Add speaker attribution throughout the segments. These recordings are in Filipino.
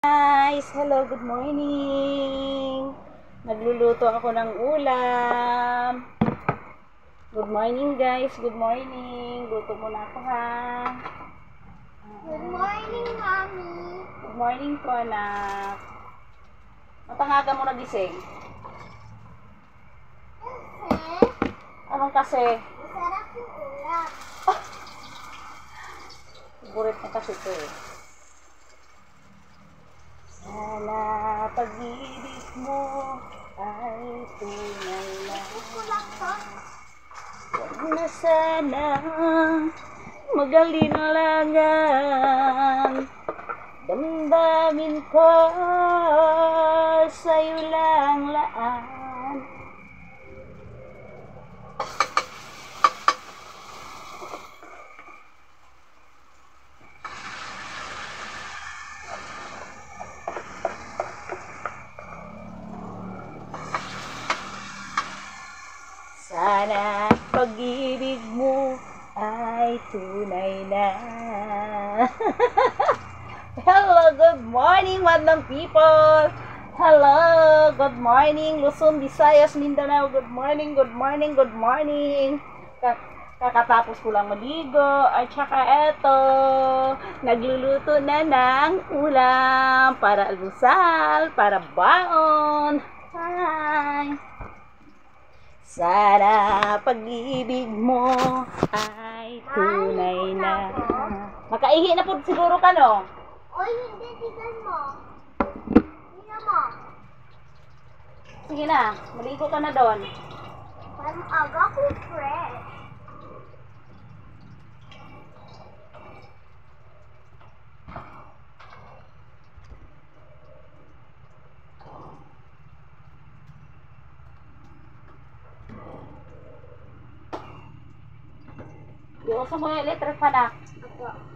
Speaker 1: Guys, hello, good morning. Nagluluto ako ng ulam. Good morning guys, good morning. Luto muna ako ha.
Speaker 2: Good morning, Mommy.
Speaker 1: Good morning po anak. Matangaga mo nagising? Anong kasi?
Speaker 2: Masarap yung ulam.
Speaker 1: Favorite na kasi ito eh. Sana pag-ibig mo ay tunay na. Huwag na sana magalinlangan. Damdamin ko sa'yo lang laan. Sana pag-ibig mo ay tunay na. Hello, good morning, madlang people. Hello, good morning, Luzon, Visayas, Mindanao. Good morning, good morning, good morning. Kakatapos ko lang maligo. At saka eto, nagluluto na ng ulam para almusal, para baon. Hi! Sana pag-ibig mo ay tunay na. Makaihi na po siguro ka, no?
Speaker 2: Oy, hindi, tignan mo. Tignan mo.
Speaker 1: Sige na, maligo ka na doon.
Speaker 2: Parang aga ko fresh.
Speaker 1: Iuso mo yung electric fan na.
Speaker 2: Ako.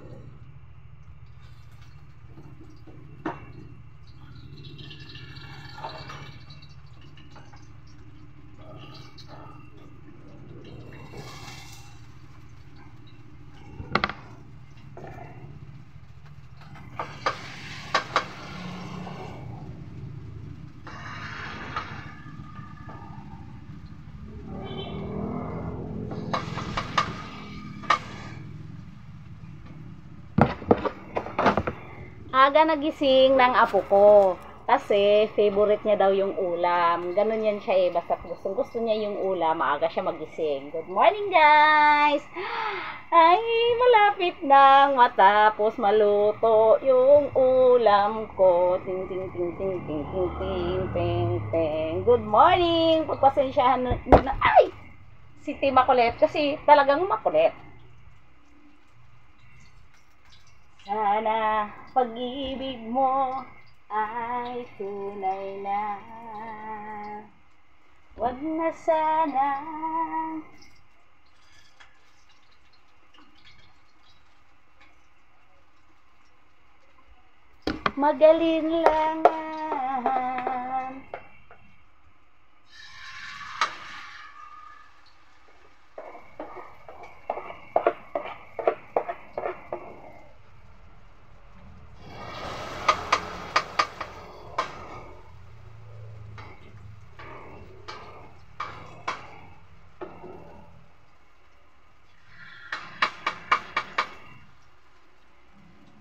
Speaker 1: Aga nagising ng apo ko. Kasi favorite niya daw yung ulam. Ganun yan siya eh. Basta gusto niya yung ulam, maaga siya magising. Good morning guys! Ay, malapit nang matapos maluto yung ulam ko. Ting ting ting ting ting ting ting ting ting. Good morning! Pagpasensyahan na. Ay! Si Tim makulit kasi talagang makulit. Sana pag-ibig mo ay tunay na. Wag na sana magalinlangan.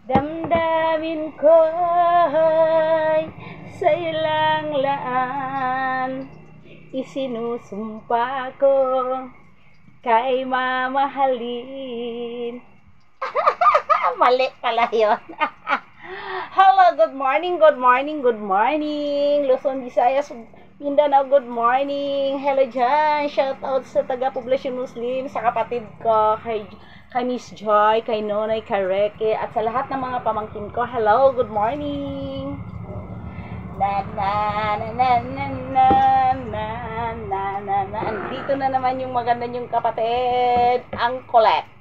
Speaker 1: Damdamin ko'y sa'yo lang laan. Isinusumpa ko kay mamahalin. Mali pala yun. Hello, good morning, good morning, good morning. Luzon, Visayas, Mindanao, good morning. Hello dyan. Shout out sa taga-poblasyon Muslim, sa kapatid ko, kay Miss Joy, kay Nonay, kay Reke, at sa lahat ng mga pamangkin ko. Hello, good morning. Na na na na na na na na na na. Andito na naman yung maganda yung kapatid, ang Colette.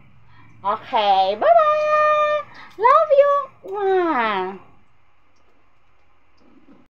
Speaker 1: Okay, bye-bye. Love you. Mwah.